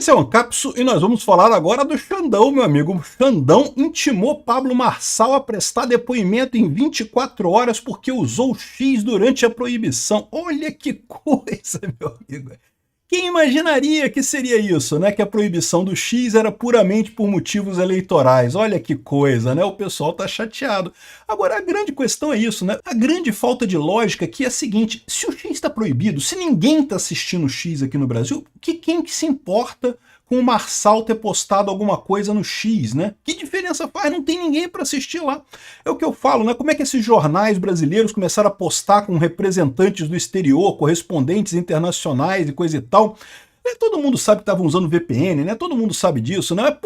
Esse é o Ancapsu e nós vamos falar agora do Xandão, meu amigo. O Xandão intimou Pablo Marçal a prestar depoimento em 24 horas porque usou X durante a proibição. Olha que coisa, meu amigo. Quem imaginaria que seria isso, né? Que a proibição do X era puramente por motivos eleitorais. Olha que coisa, né? O pessoal tá chateado. Agora, a grande questão é isso, né? A grande falta de lógica aqui é a seguinte: se o X está proibido, se ninguém tá assistindo o X aqui no Brasil, quem que se importa com o Marçal ter postado alguma coisa no X, né? Que diferença faz? Não tem ninguém para assistir lá. É o que eu falo, né? Como é que esses jornais brasileiros começaram a postar com representantes do exterior, correspondentes internacionais e coisa e tal? Todo mundo sabe que estavam usando VPN, né? Todo mundo sabe disso, né? Mas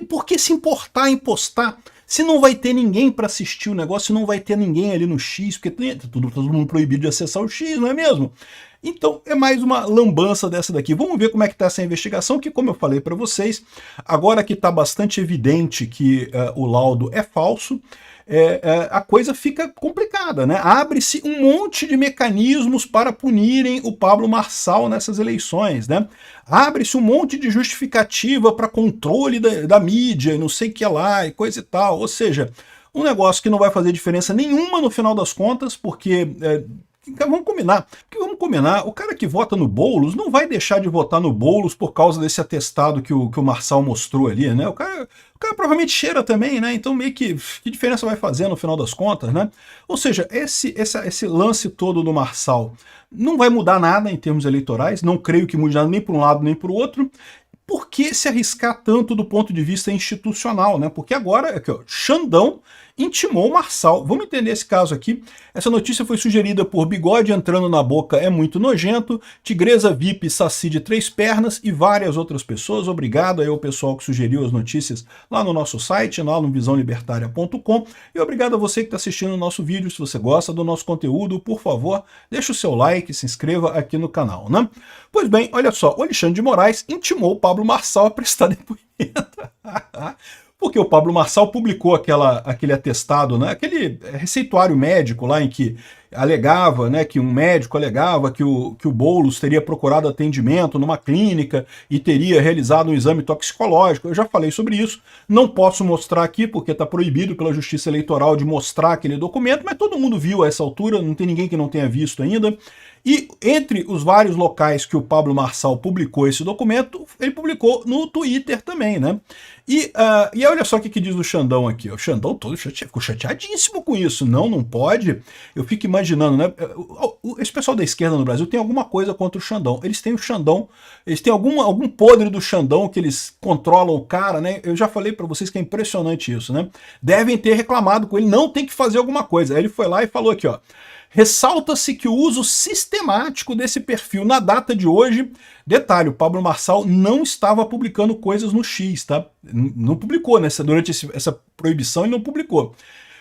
por que se importar em postar? Se não vai ter ninguém para assistir o negócio, se não vai ter ninguém ali no X, porque tem todo mundo proibido de acessar o X, não é mesmo? Então é mais uma lambança dessa daqui. Vamos ver como é que está essa investigação, que como eu falei para vocês, agora que está bastante evidente que o laudo é falso, a coisa fica complicada, né? Abre-se um monte de mecanismos para punirem o Pablo Marçal nessas eleições, né? Abre-se um monte de justificativa para controle da mídia e não sei o que lá e coisa e tal. Ou seja, um negócio que não vai fazer diferença nenhuma no final das contas, porque... Vamos combinar, o cara que vota no Boulos não vai deixar de votar no Boulos por causa desse atestado que o Marçal mostrou ali, né? O cara provavelmente cheira também, né? Então meio que diferença vai fazer no final das contas, né? Ou seja, esse lance todo do Marçal não vai mudar nada em termos eleitorais, não creio que mude nada nem para um lado nem para o outro. Por que se arriscar tanto do ponto de vista institucional, né? Porque agora, aqui, ó, Xandão intimou o Marçal. Vamos entender esse caso aqui. Essa notícia foi sugerida por Bigode entrando na boca é muito nojento, Tigresa VIP, Saci de Três Pernas e várias outras pessoas. Obrigado aí ao pessoal que sugeriu as notícias lá no nosso site, lá no visãolibertaria.com, e obrigado a você que está assistindo o nosso vídeo. Se você gosta do nosso conteúdo, por favor, deixa o seu like, se inscreva aqui no canal, né? Pois bem, olha só, o Alexandre de Moraes intimou o Pablo Marçal a prestar depoimento. Porque o Pablo Marçal publicou aquele atestado, né, aquele receituário médico lá em que alegava, né, que um médico alegava que o Boulos teria procurado atendimento numa clínica e teria realizado um exame toxicológico. Eu já falei sobre isso, não posso mostrar aqui porque está proibido pela Justiça Eleitoral de mostrar aquele documento, mas todo mundo viu a essa altura, não tem ninguém que não tenha visto ainda. E entre os vários locais que o Pablo Marçal publicou esse documento, ele publicou no Twitter também, né? E olha só o que diz o Xandão aqui. O Xandão todo ficou chateadíssimo com isso. Não pode. Eu fico imaginando, né? Esse pessoal da esquerda no Brasil tem alguma coisa contra o Xandão. Eles têm o Xandão, eles têm algum podre do Xandão que eles controlam o cara, né? Eu já falei para vocês que é impressionante isso, né? Devem ter reclamado com ele, não tem que fazer alguma coisa. Aí ele foi lá e falou aqui, ó. Ressalta-se que o uso sistemático desse perfil na data de hoje, detalhe, o Pablo Marçal não estava publicando coisas no X, tá? Não publicou, né? Durante essa proibição ele não publicou.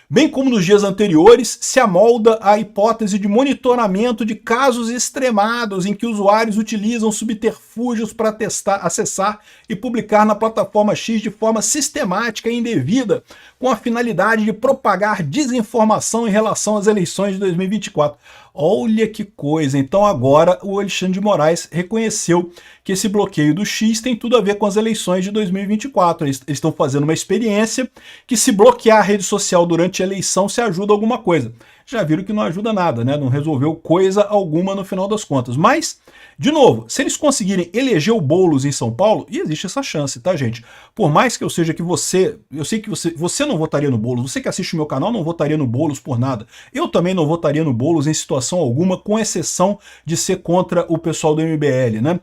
Bem como nos dias anteriores, se amolda a hipótese de monitoramento de casos extremados em que usuários utilizam subterfúgios para acessar e publicar na plataforma X de forma sistemática e indevida, com a finalidade de propagar desinformação em relação às eleições de 2024. Olha que coisa! Então agora o Alexandre de Moraes reconheceu que esse bloqueio do X tem tudo a ver com as eleições de 2024. Eles estão fazendo uma experiência que, se bloquear a rede social durante a eleição, se ajuda alguma coisa. Já viram que não ajuda nada, né? Não resolveu coisa alguma no final das contas. Mas, de novo, se eles conseguirem eleger o Boulos em São Paulo, e existe essa chance, tá, gente? Por mais que eu seja que eu sei que você não votaria no Boulos, você que assiste o meu canal não votaria no Boulos por nada. Eu também não votaria no Boulos em situação alguma, com exceção de ser contra o pessoal do MBL, né?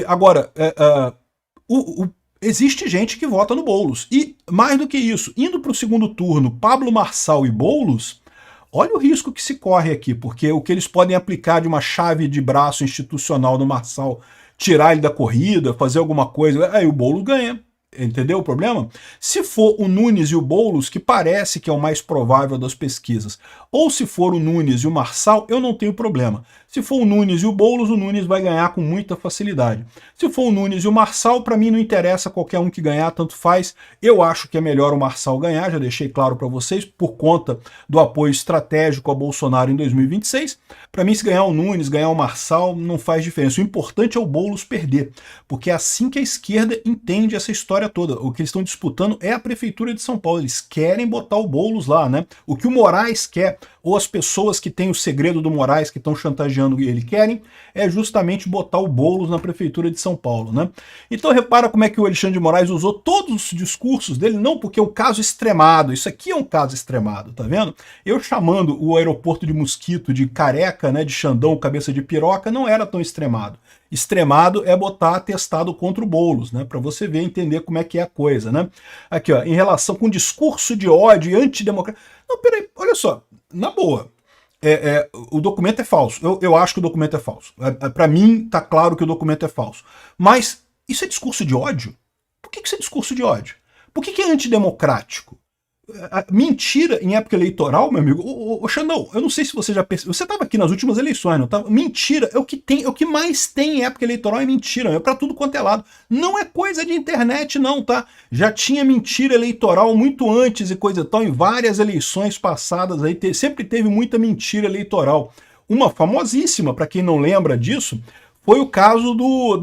Agora, existe gente que vota no Boulos. E, mais do que isso, indo para o segundo turno, Pablo Marçal e Boulos, olha o risco que se corre aqui, porque o que eles podem aplicar de uma chave de braço institucional no Marçal, tirar ele da corrida, fazer alguma coisa, aí o Boulos ganha. Entendeu o problema? Se for o Nunes e o Boulos, que parece que é o mais provável das pesquisas, ou se for o Nunes e o Marçal, eu não tenho problema. Se for o Nunes e o Boulos, o Nunes vai ganhar com muita facilidade. Se for o Nunes e o Marçal, para mim não interessa qualquer um que ganhar, tanto faz. Eu acho que é melhor o Marçal ganhar, já deixei claro para vocês, por conta do apoio estratégico ao Bolsonaro em 2026. Para mim, se ganhar o Nunes, ganhar o Marçal, não faz diferença. O importante é o Boulos perder, porque é assim que a esquerda entende essa história toda. O que eles estão disputando é a Prefeitura de São Paulo. Eles querem botar o Boulos lá, né? O que o Moraes quer, ou as pessoas que têm o segredo do Moraes, que estão chantageando ele, querem, é justamente botar o Boulos na Prefeitura de São Paulo, né? Então repara como é que o Alexandre de Moraes usou todos os discursos dele, não porque é um caso extremado, isso aqui é um caso extremado, tá vendo? Eu chamando o aeroporto de Mosquito de careca, né, de Xandão, cabeça de piroca, não era tão extremado. Extremado é botar atestado contra o Boulos, né? Para você ver, entender como é que é a coisa, né? Aqui, ó, em relação com discurso de ódio e antidemocracia. Não, peraí, olha só, na boa. O documento é falso. Eu acho que o documento é falso. Para mim, tá claro que o documento é falso. Mas isso é discurso de ódio? Por que isso é discurso de ódio? Por que é antidemocrático? Mentira em época eleitoral, meu amigo. Ô Xandão, eu não sei se você já percebeu. Você estava aqui nas últimas eleições, não estava? Mentira é o que tem, é o que mais tem em época eleitoral, é mentira. É para tudo quanto é lado. Não é coisa de internet, não, tá? Já tinha mentira eleitoral muito antes e coisa e tal. Em várias eleições passadas aí, sempre teve muita mentira eleitoral. Uma famosíssima, para quem não lembra disso, foi o caso do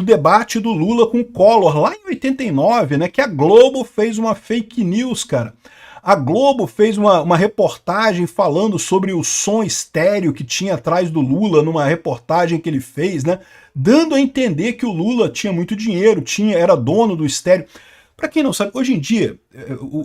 debate do Lula com o Collor, lá em 89, né? Que a Globo fez uma fake news, cara. A Globo fez uma reportagem falando sobre o som estéreo que tinha atrás do Lula, numa reportagem que ele fez, né? Dando a entender que o Lula tinha muito dinheiro, era dono do estéreo. Para quem não sabe, hoje em dia,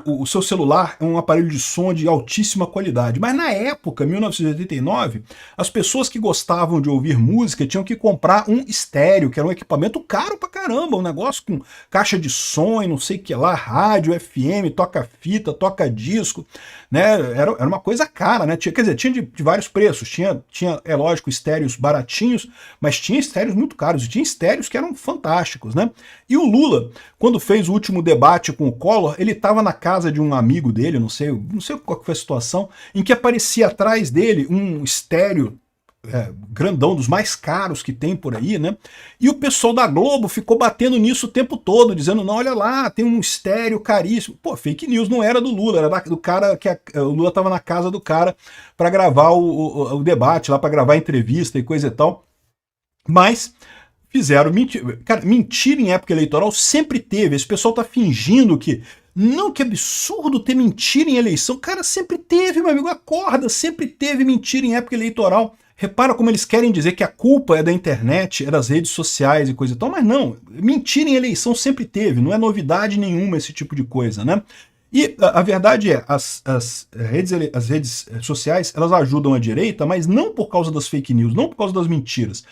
o seu celular é um aparelho de som de altíssima qualidade, mas na época, 1989, as pessoas que gostavam de ouvir música tinham que comprar um estéreo, que era um equipamento caro pra caramba, um negócio com caixa de som e não sei o que lá, rádio, FM, toca-fita, toca-disco, né? Era uma coisa cara, né? Quer dizer, tinha de vários preços, tinha, é lógico, estéreos baratinhos, mas tinha estéreos muito caros, e tinha estéreos que eram fantásticos, né? E o Lula, quando fez o último debate com o Collor, ele estava na casa de um amigo dele, não sei qual que foi a situação, em que aparecia atrás dele um estéreo grandão, dos mais caros que tem por aí, né? E o pessoal da Globo ficou batendo nisso o tempo todo, dizendo, não, olha lá, tem um estéreo caríssimo. Pô, fake news, não era do Lula, era do cara que o Lula estava na casa do cara para gravar o debate, lá para gravar a entrevista e coisa e tal. Mas fizeram mentira. Cara, mentira em época eleitoral sempre teve. Esse pessoal tá fingindo que não, que absurdo ter mentira em eleição. Cara, sempre teve, meu amigo, acorda, sempre teve mentira em época eleitoral. Repara como eles querem dizer que a culpa é da internet, é das redes sociais e coisa e tal, mas não, mentira em eleição sempre teve, não é novidade nenhuma esse tipo de coisa, né? E a verdade é, as redes sociais, elas ajudam a direita, mas não por causa das fake news, não por causa das mentiras,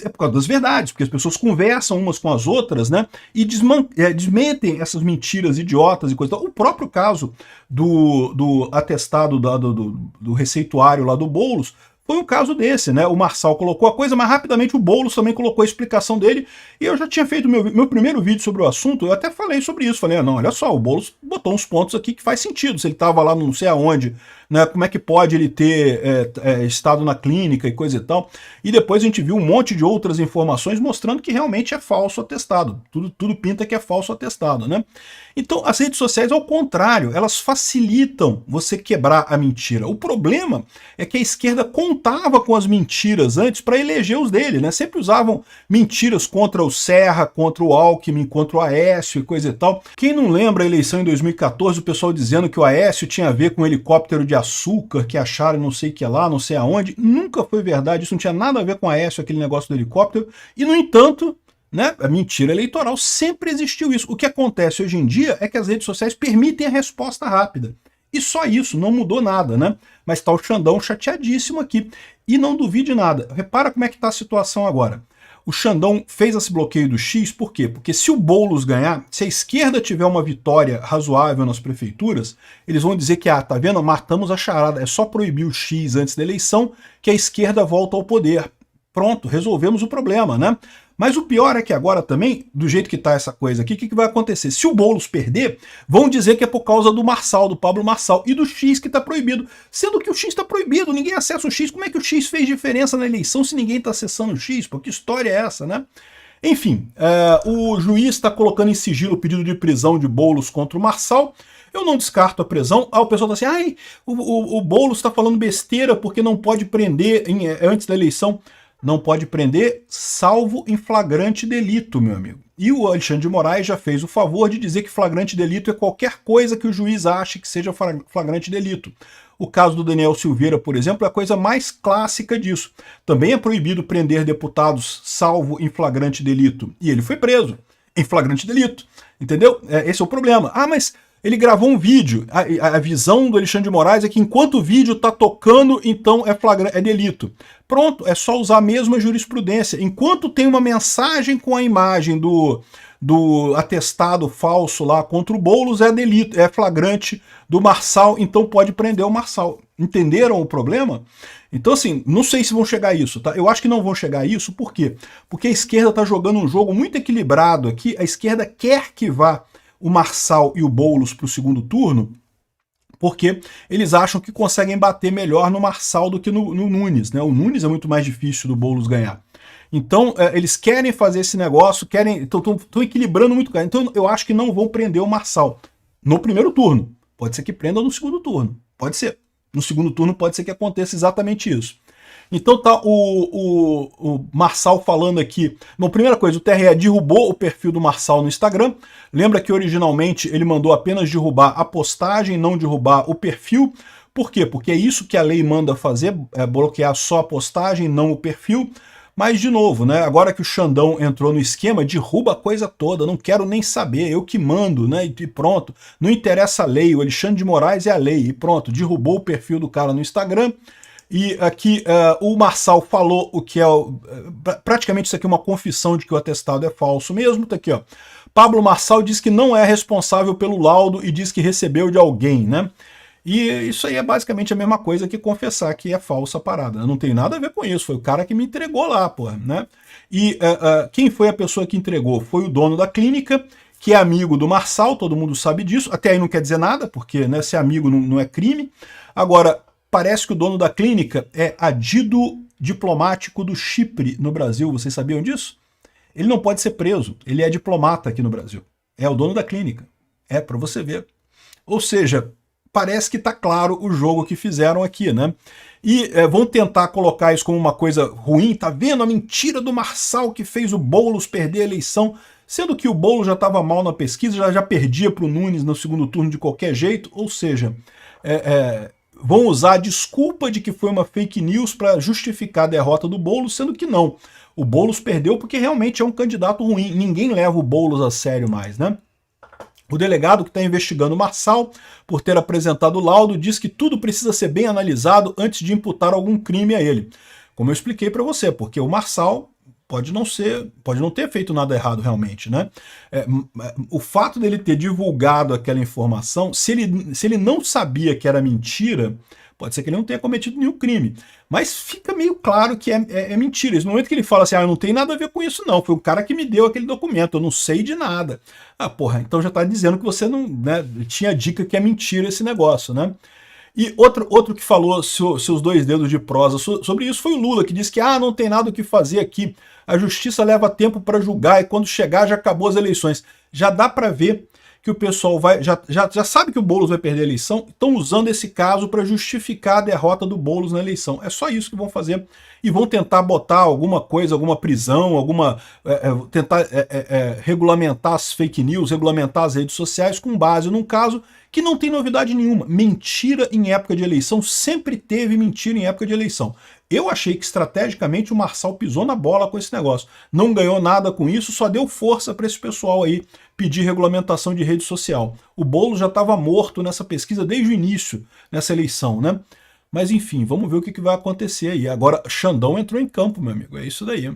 é por causa das verdades, porque as pessoas conversam umas com as outras, né, e desmentem essas mentiras idiotas e coisa e tal. O próprio caso do atestado do receituário lá do Boulos foi um caso desse, né? O Marçal colocou a coisa, mas rapidamente o Boulos também colocou a explicação dele, e eu já tinha feito meu primeiro vídeo sobre o assunto, eu até falei sobre isso, falei, não, olha só, o Boulos botou uns pontos aqui que faz sentido, se ele estava lá não sei aonde, né, como é que pode ele ter estado na clínica e coisa e tal, e depois a gente viu um monte de outras informações mostrando que realmente é falso atestado, tudo pinta que é falso atestado, né? Então as redes sociais, ao contrário, elas facilitam você quebrar a mentira. O problema é que a esquerda contava com as mentiras antes para eleger os dele, né? Sempre usavam mentiras contra o Serra, contra o Alckmin, contra o Aécio e coisa e tal. Quem não lembra a eleição em 2014, o pessoal dizendo que o Aécio tinha a ver com um helicóptero de açúcar que acharam não sei o que lá, não sei aonde, nunca foi verdade, isso não tinha nada a ver com o Aécio, aquele negócio do helicóptero, e no entanto, né, a mentira eleitoral sempre existiu isso. O que acontece hoje em dia é que as redes sociais permitem a resposta rápida. E só isso, não mudou nada, né? Mas tá o Xandão chateadíssimo aqui. E não duvide nada. Repara como é que tá a situação agora. O Xandão fez esse bloqueio do X, por quê? Porque se o Boulos ganhar, se a esquerda tiver uma vitória razoável nas prefeituras, eles vão dizer que, tá vendo, matamos a charada, é só proibir o X antes da eleição que a esquerda volta ao poder. Pronto, resolvemos o problema, né? Mas o pior é que agora também, do jeito que tá essa coisa aqui, o que vai acontecer? Se o Boulos perder, vão dizer que é por causa do Marçal, do Pablo Marçal, e do X que tá proibido. Sendo que o X tá proibido, ninguém acessa o X. Como é que o X fez diferença na eleição se ninguém tá acessando o X? Pô, que história é essa, né? Enfim, o juiz está colocando em sigilo o pedido de prisão de Boulos contra o Marçal. Eu não descarto a prisão. O pessoal está assim, ai, o Boulos está falando besteira porque não pode prender antes da eleição. Não pode prender, salvo em flagrante delito, meu amigo. E o Alexandre de Moraes já fez o favor de dizer que flagrante delito é qualquer coisa que o juiz ache que seja flagrante delito. O caso do Daniel Silveira, por exemplo, é a coisa mais clássica disso. Também é proibido prender deputados salvo em flagrante delito. E ele foi preso em flagrante delito. Entendeu? Esse é o problema. Ah, mas ele gravou um vídeo. A visão do Alexandre de Moraes é que enquanto o vídeo está tocando, então é delito. Pronto, é só usar a mesma jurisprudência. Enquanto tem uma mensagem com a imagem do atestado falso lá contra o Boulos, é delito, é flagrante do Marçal, então pode prender o Marçal. Entenderam o problema? Então, assim, não sei se vão chegar a isso, tá? Eu acho que não vão chegar a isso, por quê? Porque a esquerda está jogando um jogo muito equilibrado aqui, a esquerda quer que vá o Marçal e o Boulos para o segundo turno, porque eles acham que conseguem bater melhor no Marçal do que no Nunes, né? O Nunes é muito mais difícil do Boulos ganhar. Então, eles querem fazer esse negócio, estão equilibrando muito. Então, eu acho que não vão prender o Marçal no primeiro turno. Pode ser que prenda no segundo turno. Pode ser. No segundo turno pode ser que aconteça exatamente isso. Então tá o Marçal falando aqui. Bom, primeira coisa, o TRE derrubou o perfil do Marçal no Instagram. Lembra que originalmente ele mandou apenas derrubar a postagem, não derrubar o perfil. Por quê? Porque é isso que a lei manda fazer, bloquear só a postagem, não o perfil. Mas, de novo, né, agora que o Xandão entrou no esquema, derruba a coisa toda, não quero nem saber, eu que mando, né, e pronto. Não interessa a lei, o Alexandre de Moraes é a lei, e pronto, derrubou o perfil do cara no Instagram. E aqui o Marçal falou o que é praticamente isso aqui é uma confissão de que o atestado é falso mesmo, tá aqui, ó. Pablo Marçal diz que não é responsável pelo laudo e diz que recebeu de alguém, né? E isso aí é basicamente a mesma coisa que confessar que é falsa a parada. Não tem nada a ver com isso, foi o cara que me entregou lá, porra, né? E quem foi a pessoa que entregou? Foi o dono da clínica, que é amigo do Marçal, todo mundo sabe disso. Até aí não quer dizer nada, porque, né, ser amigo não é crime. Agora, parece que o dono da clínica é adido diplomático do Chipre no Brasil. Vocês sabiam disso? Ele não pode ser preso, ele é diplomata aqui no Brasil. É o dono da clínica. É, para você ver. Ou seja, parece que está claro o jogo que fizeram aqui, né? E vão tentar colocar isso como uma coisa ruim, tá vendo a mentira do Marçal que fez o Boulos perder a eleição, sendo que o Boulos já estava mal na pesquisa, já perdia para o Nunes no segundo turno de qualquer jeito, ou seja, vão usar a desculpa de que foi uma fake news para justificar a derrota do Boulos, sendo que não. O Boulos perdeu porque realmente é um candidato ruim, ninguém leva o Boulos a sério mais, né? O delegado que está investigando o Marçal por ter apresentado o laudo diz que tudo precisa ser bem analisado antes de imputar algum crime a ele. Como eu expliquei para você, porque o Marçal pode não ter feito nada errado realmente, né? O fato dele ter divulgado aquela informação, se ele não sabia que era mentira, pode ser que ele não tenha cometido nenhum crime. Mas fica meio claro que é mentira. No momento que ele fala assim, eu não tenho nada a ver com isso não, foi o cara que me deu aquele documento, eu não sei de nada. Ah, porra, então já está dizendo que você não, né, tinha dica que é mentira esse negócio, né? E outro que falou seus dois dedos de prosa sobre isso foi o Lula, que disse que não tem nada o que fazer aqui, a justiça leva tempo para julgar e quando chegar já acabou as eleições. Já dá para ver que o pessoal já sabe que o Boulos vai perder a eleição, estão usando esse caso para justificar a derrota do Boulos na eleição. É só isso que vão fazer. E vão tentar botar alguma coisa, alguma prisão, tentar regulamentar as fake news, regulamentar as redes sociais com base num caso que não tem novidade nenhuma. Mentira em época de eleição, sempre teve mentira em época de eleição. Eu achei que estrategicamente o Marçal pisou na bola com esse negócio. Não ganhou nada com isso, só deu força para esse pessoal aí pedir regulamentação de rede social. O Boulos já estava morto nessa pesquisa desde o início, nessa eleição, né? Mas enfim, vamos ver o que vai acontecer aí. Agora, Xandão entrou em campo, meu amigo. É isso daí.